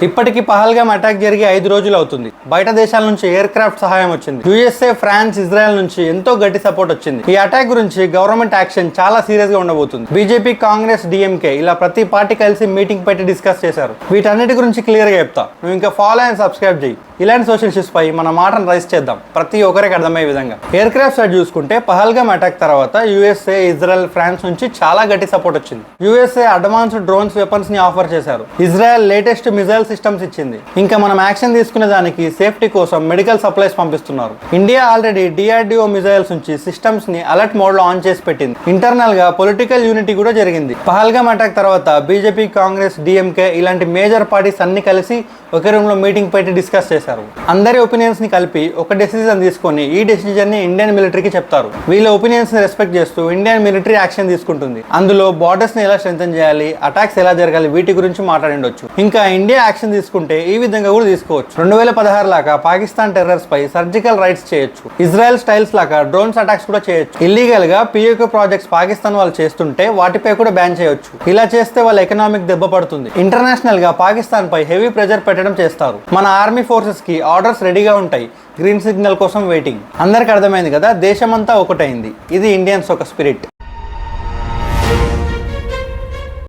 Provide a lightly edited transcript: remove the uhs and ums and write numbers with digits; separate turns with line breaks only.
ఇప్పటికి పహల్గామ్ అటాక్ జరిగి 5 రోజులు అవుతుంది. బయట దేశాల నుంచి ఎయిర్ క్రాఫ్ట్ సహాయం వచ్చింది. యూఎస్ఏ, ఫ్రాన్స్, ఇజ్రాయెల్ నుంచి ఎంతో గట్టి సపోర్ట్ వచ్చింది. ఈ అటాక్ గురించి గవర్నమెంట్ యాక్షన్ చాలా సీరియస్ గా ఉండబోతుంది. బీజేపీ, కాంగ్రెస్, డిఎంకే ఇలా ప్రతి పార్టీ కలిసి మీటింగ్ పెట్టి డిస్కస్ చేశారు. వీటన్నిటి గురించి క్లియర్ గా చెప్తా. నువ్వు ఇంకా ఫాలో అండ్ సబ్స్క్రైబ్ చేయి. ఇలాంటి సోషల్ ఇష్యూస్ పై మన మాటను రైజ్ చేద్దాం, ప్రతి ఒక్కరికి అర్థమయ్యే విధంగా. ఎయిర్ క్రాఫ్ట్ సైడ్ చూసుకుంటే పహల్గామ్ అటాక్ తర్వాత యూఎస్ఏ, ఇజ్రాయెల్, ఫ్రాన్స్ నుంచి చాలా గట్టి సపోర్ట్ వచ్చింది. యూఎస్ఏ అడ్వాన్స్డ్ డ్రోన్స్ వెపన్స్ ని ఆఫర్ చేశారు. ఇజ్రాయెల్ లేటెస్ట్ మిజైల్ సిస్టమ్స్ ఇచ్చింది. ఇంకా మనం యాక్షన్ తీసుకునే దానికి సేఫ్టీ కోసం మెడికల్ సప్లైస్ పంపిస్తున్నారు. ఇండియా ఆల్రెడీ డిఆర్డిఓ మిజైల్స్ నుంచి సిస్టమ్స్ ని అలర్ట్ మోడ్ లో ఆన్ చేసి పెట్టింది. ఇంటర్నల్ గా పొలిటికల్ యూనిటీ కూడా జరిగింది. పహల్గామ్ అటాక్ తర్వాత బీజేపీ, కాంగ్రెస్, డిఎంకే ఇలాంటి మేజర్ పార్టీస్ అన్ని కలిసి ఒకే రూమ్ లో మీటింగ్ పెట్టి డిస్కస్ చేశారు. అందరి ఒపీనియన్స్ ని కలిపి ఒక డెసిజన్ తీసుకొని ఈ డెసిజన్ ని ఇండియన్ మిలిటరీకి చెప్తారు. వీళ్ళ ఒపీనియన్స్ ని రెస్పెక్ట్ చేస్తూ ఇండియన్ మిలిటరీ యాక్షన్ తీసుకుంటుంది. అందులో బార్డర్స్ ని ఎలా స్ట్రెంథెన్ చేయాలి, అటాక్స్ ఎలా జరగాలి, వీటి గురించి మాట్లాడిండొచ్చు. ఇంకా ఇండియా యాక్షన్ తీసుకుంటే ఈ విధంగా కూడా తీసుకోవచ్చు. 2016 లాగా పాకిస్తాన్ టెర్రర్స్ పై సర్జికల్ రైట్స్ చేయొచ్చు. ఇజ్రాయెల్ స్టైల్స్ లాగా డ్రోన్స్ అటాక్స్ కూడా చేయొచ్చు. ఇల్లీగల్ గా పిఓకే ప్రాజెక్ట్స్ పాకిస్తాన్ వాళ్ళు చేస్తుంటే వాటిపై కూడా బ్యాన్ చేయొచ్చు. ఇలా చేస్తే వాళ్ళ ఎకనామిక్ దెబ్బ పడుతుంది. ఇంటర్నేషనల్ గా పాకిస్తాన్ పై హెవీ ప్రెజర్ పెట్టడం చేస్తారు. మన ఆర్మీ ఫోర్సెస్ కి ఆర్డర్స్ రెడీగా ఉంటాయి. గ్రీన్ సిగ్నల్ కోసం వెయిటింగ్. అందరికి అర్థమైంది కదా, దేశమంతా ఒకటైంది. ఇది ఇండియన్స్ ఒక స్పిరిట్.